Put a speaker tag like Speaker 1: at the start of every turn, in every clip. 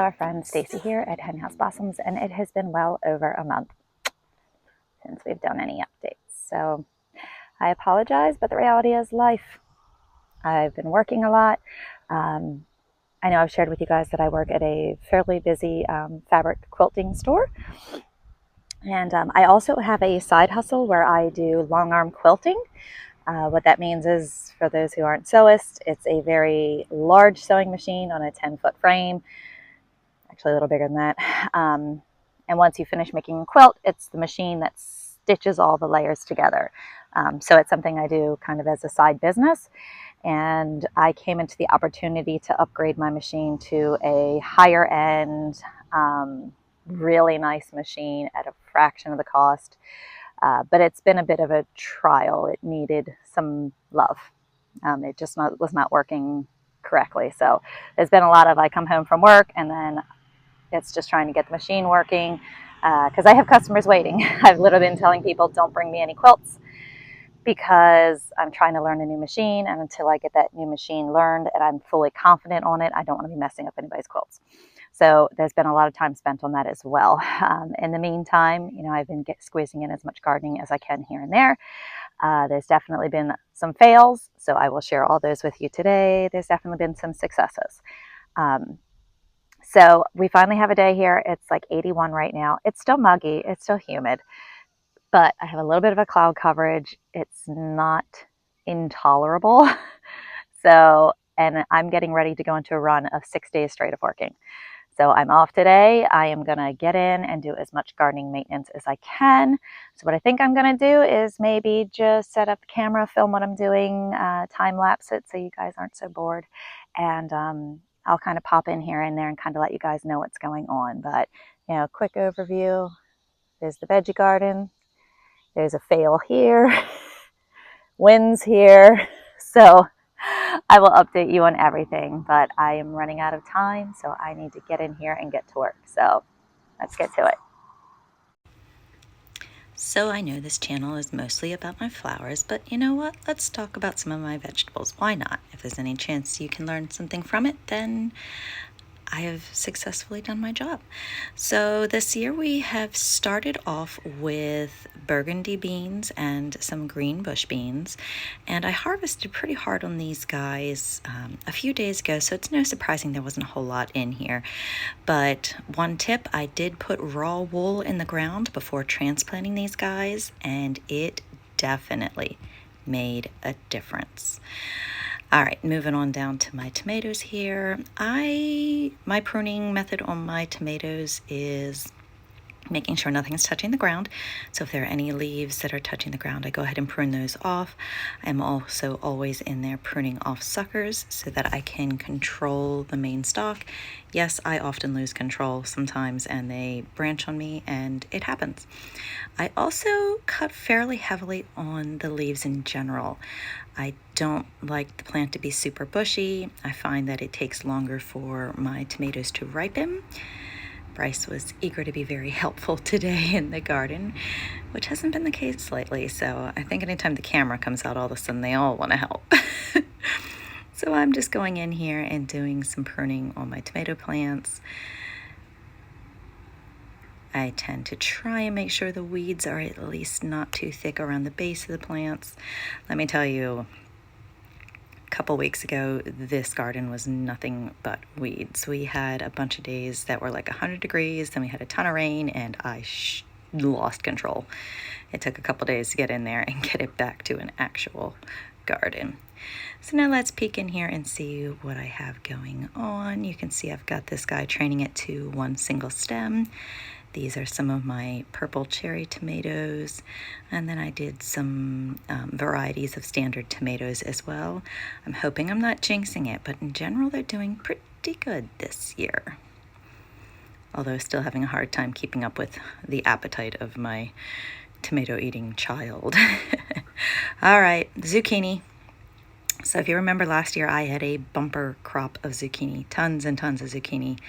Speaker 1: Flower friend Stacy here at Henhouse Blossoms, and it has been well over a month since we've done any updates. So I apologize, but the reality is life. I've been working a lot. I know I've shared with you guys that I work at a fairly busy fabric quilting store. And I also have a side hustle where I do long arm quilting. What that means is, for those who aren't sewists, it's a very large sewing machine on a 10-foot frame, actually a little bigger than that. And once you finish making a quilt, it's the machine that stitches all the layers together. So it's something I do kind of as a side business. And I came into the opportunity to upgrade my machine to a higher end, really nice machine at a fraction of the cost. But it's been a bit of a trial. It needed some love. It just was not working correctly. So there's been a lot of, I come home from work and then it's just trying to get the machine working because I have customers waiting. I've literally been telling people, don't bring me any quilts because I'm trying to learn a new machine. And until I get that new machine learned and I'm fully confident on it, I don't want to be messing up anybody's quilts. So there's been a lot of time spent on that as well. In the meantime, I've been squeezing in as much gardening as I can here and there. There's definitely been some fails, so I will share all those with you today. There's definitely been some successes. So we finally have a day here. It's like 81 right now. It's still muggy. It's still humid, but I have a little bit of a cloud coverage. It's not intolerable. And I'm getting ready to go into a run of 6 days straight of working. So I'm off today. I am going to get in and do as much gardening maintenance as I can. So what I think I'm going to do is maybe just set up the camera, film what I'm doing, time lapse it so you guys aren't so bored. And I'll kind of pop in here and there and kind of let you guys know what's going on. But, quick overview. There's the veggie garden. There's a fail here. Winds here. So I will update you on everything, but I am running out of time, so I need to get in here and get to work. So let's get to it.
Speaker 2: So I know this channel is mostly about my flowers, but you know what? Let's talk about some of my vegetables. Why not? If there's any chance you can learn something from it, then I have successfully done my job. So this year we have started off with burgundy beans and some green bush beans, and I harvested pretty hard on these guys a few days ago, so it's no surprising there wasn't a whole lot in here. But one tip, I did put raw wool in the ground before transplanting these guys, and it definitely made a difference. All right, moving on down to my tomatoes here. My pruning method on my tomatoes is making sure nothing's touching the ground. So if there are any leaves that are touching the ground, I go ahead and prune those off. I'm also always in there pruning off suckers so that I can control the main stalk. Yes, I often lose control sometimes and they branch on me, and it happens. I also cut fairly heavily on the leaves in general. I don't like the plant to be super bushy. I find that it takes longer for my tomatoes to ripen. Bryce was eager to be very helpful today in the garden, which hasn't been the case lately. So I think anytime the camera comes out, all of a sudden they all want to help. So I'm just going in here and doing some pruning on my tomato plants. I tend to try and make sure the weeds are at least not too thick around the base of the plants. Let me tell you, a couple weeks ago, this garden was nothing but weeds. We had a bunch of days that were like 100 degrees, then we had a ton of rain, and I lost control. It took a couple days to get in there and get it back to an actual garden. So now let's peek in here and see what I have going on. You can see I've got this guy training it to one single stem. These are some of my purple cherry tomatoes, and then I did some varieties of standard tomatoes as well. I'm hoping I'm not jinxing it, but in general they're doing pretty good this year. Although still having a hard time keeping up with the appetite of my tomato-eating child. All right, zucchini. So if you remember last year, I had a bumper crop of zucchini, tons and tons of zucchini.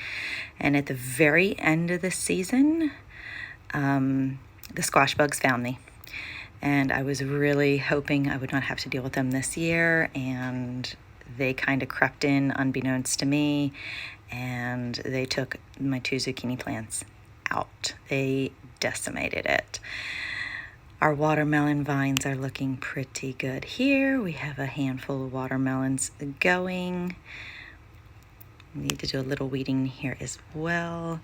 Speaker 2: And at the very end of the season, the squash bugs found me. And I was really hoping I would not have to deal with them this year. And they kind of crept in unbeknownst to me and they took my 2 zucchini plants out. They decimated it. Our watermelon vines are looking pretty good here. We have a handful of watermelons going. We need to do a little weeding here as well.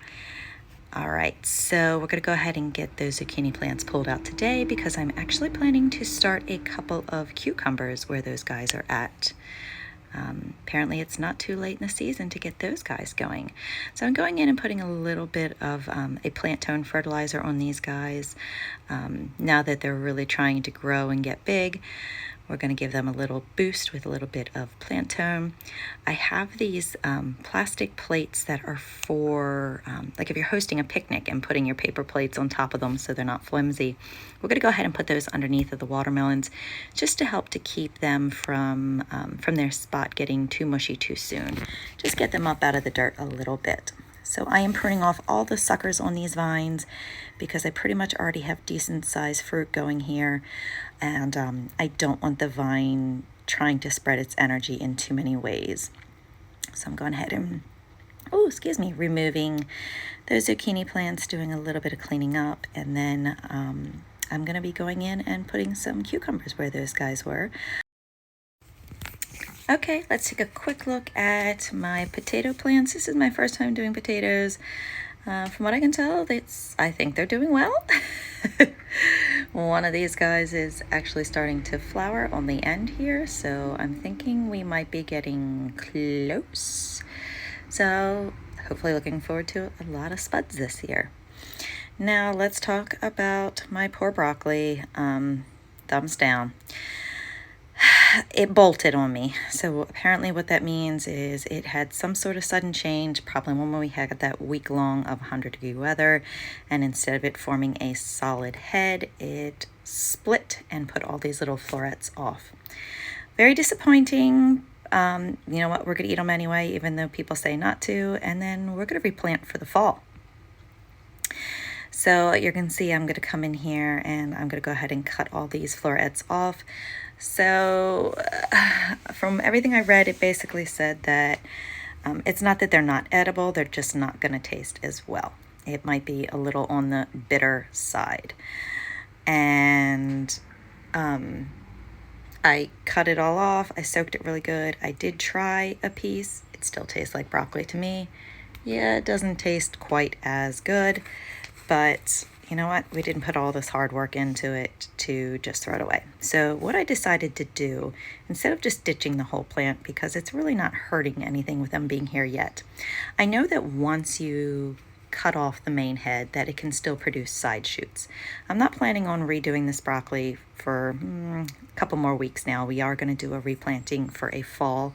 Speaker 2: All right, so we're gonna go ahead and get those zucchini plants pulled out today because I'm actually planning to start a couple of cucumbers where those guys are at. Apparently it's not too late in the season to get those guys going. So I'm going in and putting a little bit of a plant tone fertilizer on these guys. Now that they're really trying to grow and get big, we're going to give them a little boost with a little bit of plant tone. I have these plastic plates that are for, like if you're hosting a picnic and putting your paper plates on top of them so they're not flimsy. We're going to go ahead and put those underneath of the watermelons just to help to keep them from their spot getting too mushy too soon. Just get them up out of the dirt a little bit. So I am pruning off all the suckers on these vines because I pretty much already have decent sized fruit going here, and I don't want the vine trying to spread its energy in too many ways. So I'm going ahead and, removing those zucchini plants, doing a little bit of cleaning up, and then I'm going to be going in and putting some cucumbers where those guys were. Okay, let's take a quick look at my potato plants. This is my first time doing potatoes. From what I can tell, I think they're doing well. One of these guys is actually starting to flower on the end here, so I'm thinking we might be getting close. So hopefully looking forward to a lot of spuds this year. Now let's talk about my poor broccoli. Thumbs down. It bolted on me. So apparently what that means is it had some sort of sudden change, probably when we had that week long of 100-degree weather, and instead of it forming a solid head, it split and put all these little florets off. Very disappointing. You know what, we're gonna eat them anyway, even though people say not to, and then we're gonna replant for the fall. So you can see I'm going to come in here and I'm going to go ahead and cut all these florets off. So from everything I read, it basically said that it's not that they're not edible, they're just not going to taste as well. It might be a little on the bitter side. And I cut it all off. I soaked it really good. I did try a piece. It still tastes like broccoli to me. Yeah, it doesn't taste quite as good. But you know what? We didn't put all this hard work into it to just throw it away. So what I decided to do, instead of just ditching the whole plant, because it's really not hurting anything with them being here yet, I know that once you cut off the main head that it can still produce side shoots. I'm not planning on redoing this broccoli for a couple more weeks now. We are going to do a replanting for a fall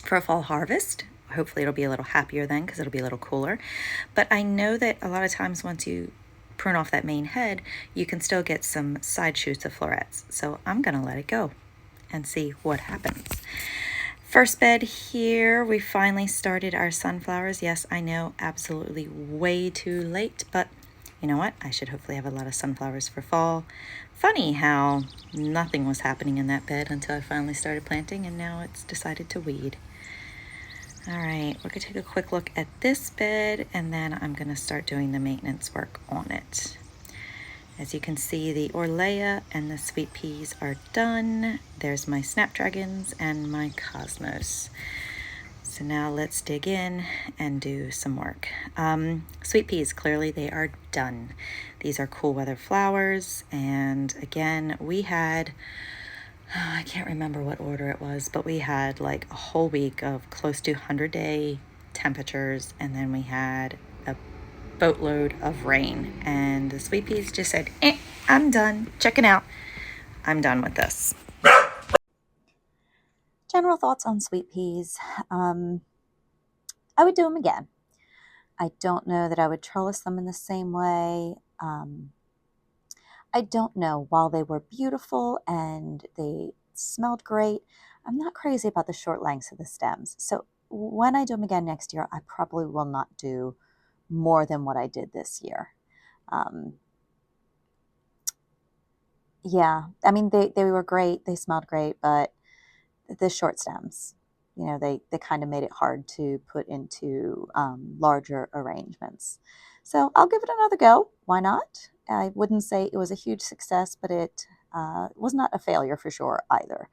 Speaker 2: harvest. Hopefully it'll be a little happier then because it'll be a little cooler. But I know that a lot of times once you prune off that main head, you can still get some side shoots of florets. So I'm going to let it go and see what happens. First bed here, we finally started our sunflowers. Yes, I know, absolutely way too late, but you know what? I should hopefully have a lot of sunflowers for fall. Funny how nothing was happening in that bed until I finally started planting, and now it's decided to weed. All right, we're gonna take a quick look at this bed and then I'm gonna start doing the maintenance work on it. As you can see, the Orlea and the sweet peas are done. There's my snapdragons and my cosmos. So now let's dig in and do some work. Sweet peas, clearly they are done. These are cool weather flowers, and again, we had, I can't remember what order it was, but we had like a whole week of close to 100-day temperatures, and then we had a boatload of rain, and the sweet peas just said, I'm done, checking out, I'm done with this. General thoughts on sweet peas. I would do them again. I don't know that I would trellis them in the same way. I don't know. While they were beautiful and they smelled great, I'm not crazy about the short lengths of the stems. So when I do them again next year, I probably will not do more than what I did this year. Yeah, I mean, they were great. They smelled great, but the short stems.
Speaker 3: you know, they kind of made it hard to put into larger arrangements. So I'll give it another go. Why not? I wouldn't say it was a huge success, but it was not a failure for sure either.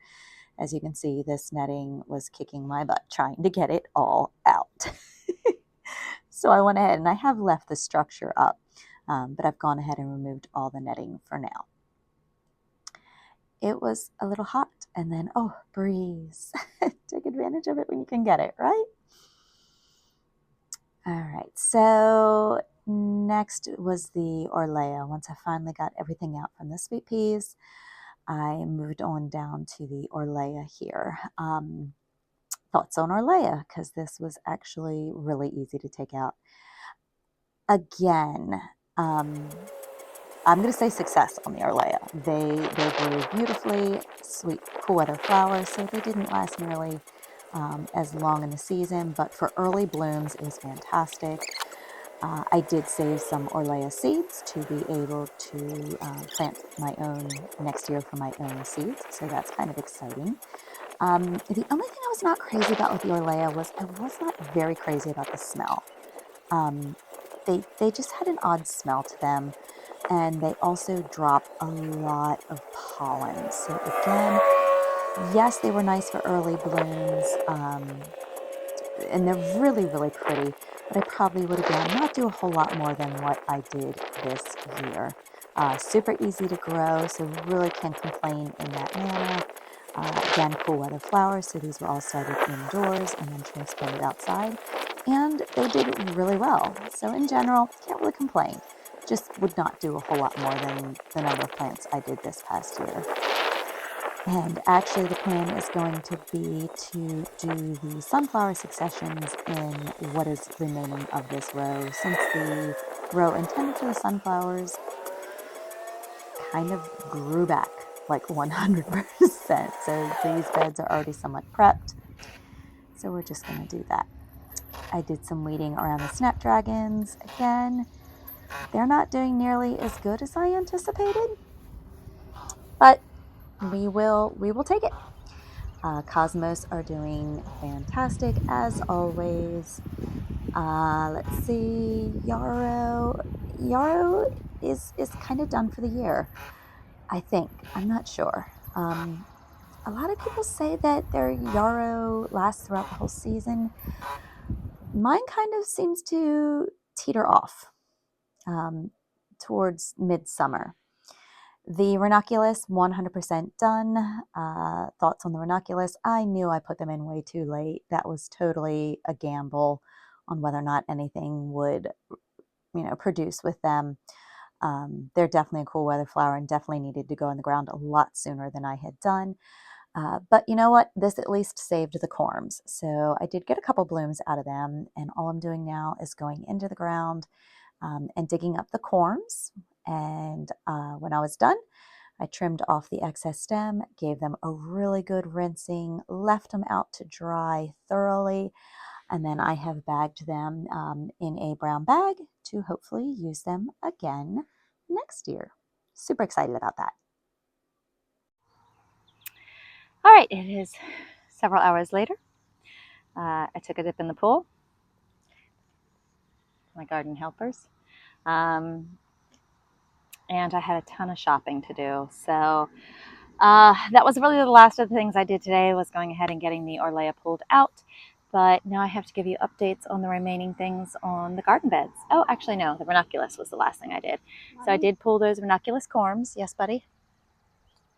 Speaker 3: As you can see, this netting was kicking my butt trying to get it all out. So I went ahead and I have left the structure up, but I've gone ahead and removed all the netting for now. It was a little hot, and then, oh, breeze. Take advantage of it when you can get it, right? All right, so next was the Orlea. Once I finally got everything out from the sweet peas, I moved on down to the Orlea here. Thoughts on Orlea, because this was actually really easy to take out. Again, I'm going to say success on the Orlea. They grew beautifully, sweet, cool weather flowers, so they didn't last nearly as long in the season, but for early blooms, it was fantastic. I did save some Orlea seeds to be able to plant my own next year for my own seeds, so that's kind of exciting. The only thing I was not crazy about with the Orlea was I was not very crazy about the smell. They just had an odd smell to them, and they also drop a lot of pollen. So again, yes, they were nice for early blooms, and they're really, really pretty, but I probably would, again, not do a whole lot more than what I did this year. Super easy to grow, so really can't complain in that manner. Again, cool weather flowers, so these were all started indoors and then transplanted outside, and they did really well. So in general, can't really complain. Just would not do a whole lot more than the number of plants I did this past year. And actually the plan is going to be to do the sunflower successions in what is remaining of this row, since the row intended for the sunflowers kind of grew back like 100%. So these beds are already somewhat prepped. So we're just going to do that. I did some weeding around the snapdragons. Again, they're not doing nearly as good as I anticipated, but we will take it. Cosmos are doing fantastic as always. Let's see, Yarrow is kind of done for the year, I think. I'm not sure. A lot of people say that their Yarrow lasts throughout the whole season. Mine kind of seems to teeter off towards midsummer. The ranunculus, 100% done. Thoughts on the ranunculus? I knew I put them in way too late. That was totally a gamble on whether or not anything would, produce with them. They're definitely a cool weather flower and definitely needed to go in the ground a lot sooner than I had done. But you know what? This at least saved the corms. So I did get a couple blooms out of them, and all I'm doing now is going into the ground and digging up the corms. And when I was done, I trimmed off the excess stem, gave them a really good rinsing, left them out to dry thoroughly, and then I have bagged them in a brown bag to hopefully use them again next year. Super excited about that.
Speaker 1: All right, it is several hours later. I took a dip in the pool. My garden helpers. And I had a ton of shopping to do. So that was really the last of the things I did today, was going ahead and getting the Orlea pulled out. But now I have to give you updates on the remaining things on the garden beds. Oh, actually, no, the ranunculus was the last thing I did. So I did pull those ranunculus corms. Yes, buddy?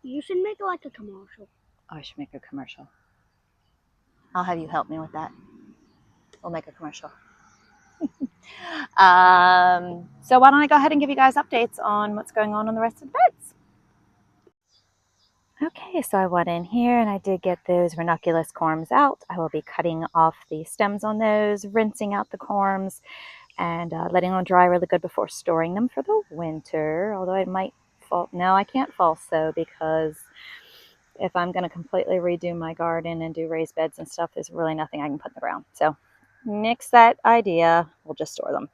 Speaker 4: You should make like a commercial.
Speaker 1: Oh, I should make a commercial. I'll have you help me with that. We'll make a commercial. So why don't I go ahead and give you guys updates on what's going on the rest of the beds. Okay, so I went in here and I did get those ranunculus corms out. I will be cutting off the stems on those, rinsing out the corms, and letting them dry really good before storing them for the winter. Although I might no, I can't false sow, because if I'm going to completely redo my garden and do raised beds and stuff, there's really nothing I can put in the ground. So nix that idea. We'll just store them.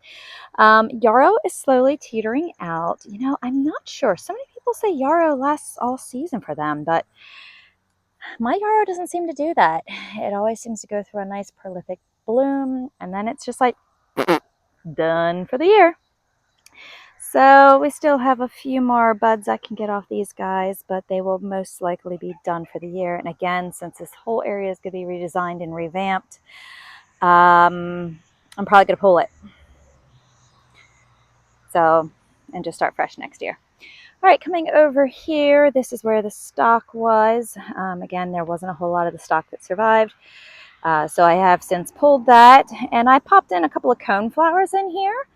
Speaker 1: Yarrow is slowly teetering out. I'm not sure. So many people say yarrow lasts all season for them, but my yarrow doesn't seem to do that. It always seems to go through a nice prolific bloom, and then it's just like done for the year. So we still have a few more buds I can get off these guys, but they will most likely be done for the year. And again, since this whole area is going to be redesigned and revamped, I'm probably going to pull it. So, and just start fresh next year. All right, coming over here, this is where the stock was. Again, there wasn't a whole lot of the stock that survived. So I have since pulled that, and I popped in a couple of cone flowers in here.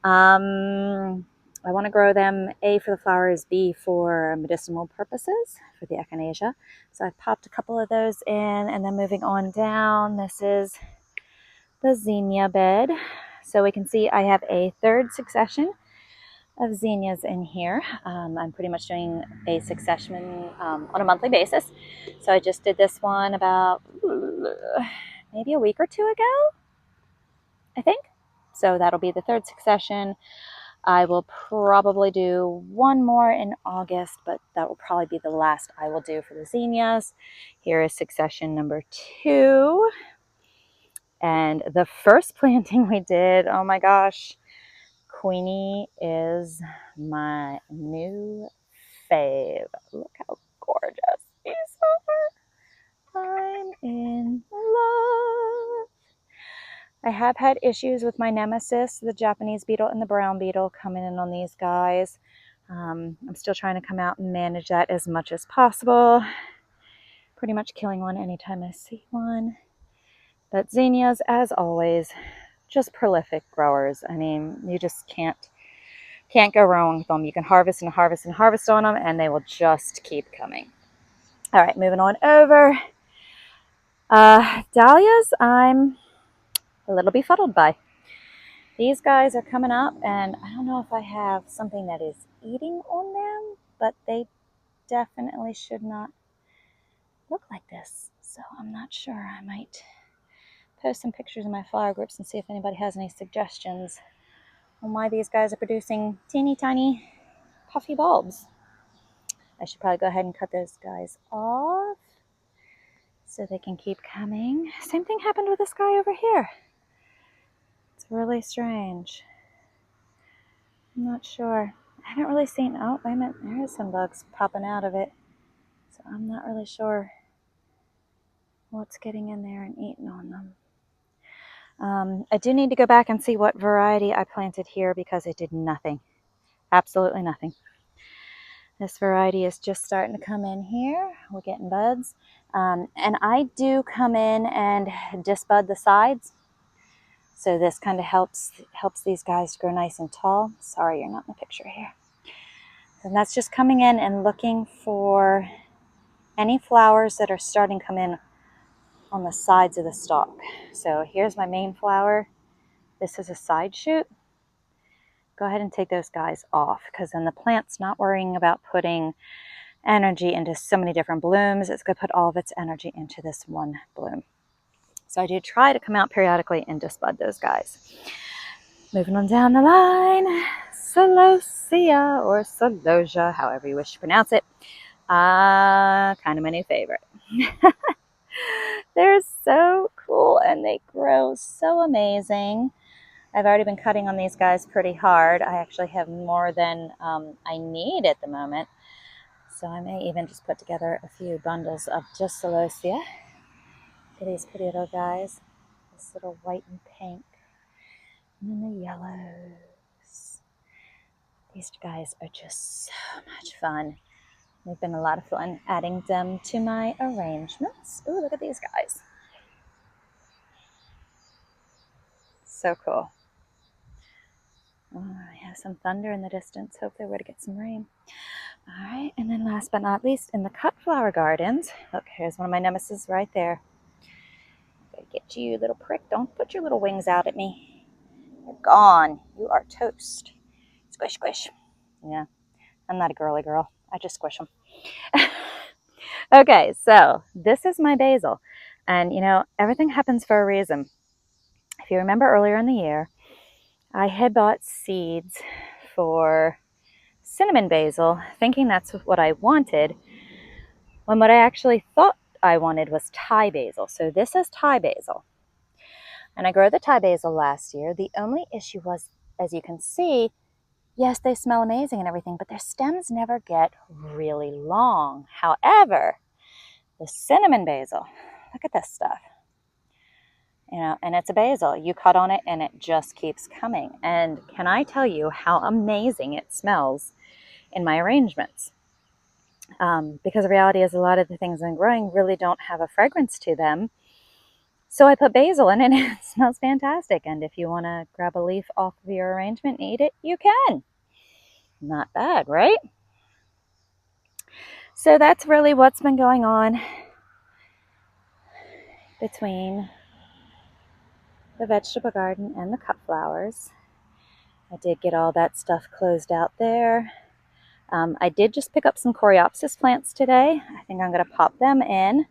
Speaker 1: I want to grow them, A, for the flowers, B, for medicinal purposes, for the echinacea. So I've popped a couple of those in, and then moving on down, this is the zinnia bed. So we can see I have a third succession of zinnias in here. I'm pretty much doing a succession on a monthly basis. So I just did this one about maybe a week or two ago, I think. So that'll be the third succession. I will probably do one more in August, but that will probably be the last I will do for the zinnias. Here is succession number 2. And the first planting we did, oh my gosh, Queenie is my new fave. Look how gorgeous these are. I'm in love. I have had issues with my nemesis, the Japanese beetle and the brown beetle, coming in on these guys. I'm still trying to come out and manage that as much as possible. Pretty much killing one anytime I see one. But zinnias, as always, just prolific growers. I mean, you just can't go wrong with them. You can harvest and harvest and harvest on them, and they will just keep coming. All right, moving on over. Dahlias, I'm a little befuddled by. These guys are coming up, and I don't know if I have something that is eating on them, but they definitely should not look like this. So I'm not sure. I might post some pictures in my flower groups and see if anybody has any suggestions on why these guys are producing teeny tiny puffy bulbs. I should probably go ahead and cut those guys off so they can keep coming. Same thing happened with this guy over here. It's really strange. I'm not sure. I haven't really seen, oh, wait a minute, there is some bugs popping out of it. So I'm not really sure what's getting in there and eating on them. I do need to go back and see what variety I planted here because it did nothing. Absolutely nothing. This variety is just starting to come in here. We're getting buds. And I do come in and disbud the sides. So this kind of helps these guys grow nice and tall. Sorry, you're not in the picture here. And that's just coming in and looking for any flowers that are starting to come in on the sides of the stalk. So here's my main flower. This is a side shoot. Go ahead and take those guys off because then the plant's not worrying about putting energy into so many different blooms. It's going to put all of its energy into this one bloom. So I do try to come out periodically and just bud those guys. Moving on down the line, Celosia or Celosia, however you wish to pronounce it. Kind of my new favorite. They're so cool and they grow so amazing. I've already been cutting on these guys pretty hard. I actually have more than I need at the moment. So I may even just put together a few bundles of just Celosia. Look at these pretty little guys. This little white and pink. And then the yellows. These guys are just so much fun. They've been a lot of fun adding them to my arrangements. Ooh, look at these guys. So cool. Oh, I have some thunder in the distance. Hopefully we're to get some rain. All right, and then last but not least, in the cut flower gardens, look, here's one of my nemesis right there. Gotta get you, little prick. Don't put your little wings out at me. You're gone. You are toast. Squish, squish. Yeah, I'm not a girly girl. I just squish them. Okay, so this is my basil. And, you know, everything happens for a reason. If you remember earlier in the year, I had bought seeds for cinnamon basil, thinking that's what I wanted, when what I actually thought I wanted was Thai basil. So this is Thai basil. And I grew the Thai basil last year. The only issue was, as you can see, yes, they smell amazing and everything, but their stems never get really long. However, the cinnamon basil, look at this stuff. You know, and it's a basil. You cut on it and it just keeps coming. And can I tell you how amazing it smells in my arrangements? Because the reality is a lot of the things I'm growing really don't have a fragrance to them. So I put basil in it and it smells fantastic. And if you want to grab a leaf off of your arrangement and eat it, you can. Not bad, right? So that's really what's been going on between the vegetable garden and the cut flowers. I did get all that stuff closed out there. I did just pick up some coreopsis plants today. I think I'm going to pop them in.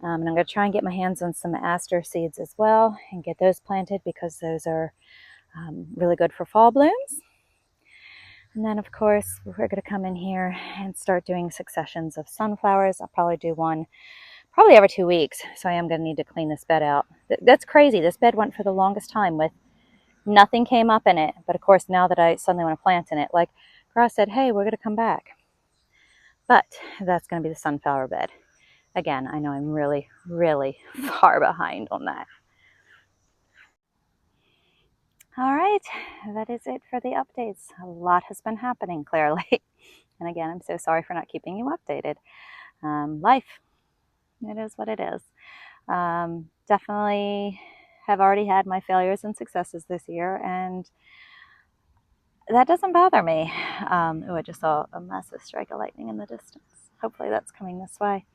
Speaker 1: And I'm going to try and get my hands on some aster seeds as well and get those planted because those are really good for fall blooms. And then, of course, we're going to come in here and start doing successions of sunflowers. I'll probably do one probably every 2 weeks. So I am going to need to clean this bed out. That's crazy. This bed went for the longest time with nothing came up in it. But, of course, now that I suddenly want to plant in it, like Grass said, hey, we're going to come back. But that's going to be the sunflower bed. Again, I know I'm really, really far behind on that. All right, that is it for the updates. A lot has been happening, clearly. And again, I'm so sorry for not keeping you updated. Life, it is what it is. Definitely have already had my failures and successes this year, and that doesn't bother me. Oh, I just saw a massive strike of lightning in the distance. Hopefully that's coming this way.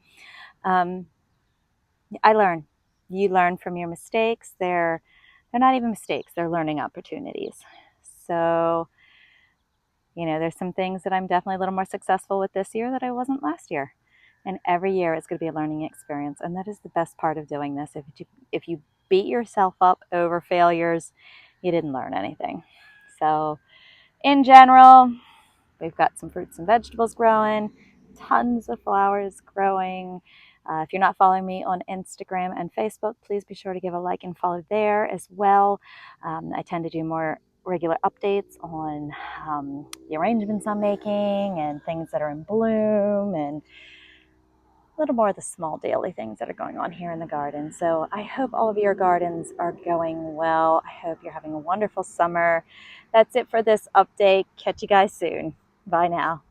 Speaker 1: I learn. You learn from your mistakes. They're not even mistakes. They're learning opportunities. So, you know, there's some things that I'm definitely a little more successful with this year that I wasn't last year. And every year it's going to be a learning experience. And that is the best part of doing this. If you beat yourself up over failures, you didn't learn anything. So in general, we've got some fruits and vegetables growing, tons of flowers growing. If you're not following me on Instagram and Facebook, please be sure to give a like and follow there as well. I tend to do more regular updates on the arrangements I'm making and things that are in bloom and a little more of the small daily things that are going on here in the garden. So I hope all of your gardens are going well. I hope you're having a wonderful summer. That's it for this update. Catch you guys soon. Bye now.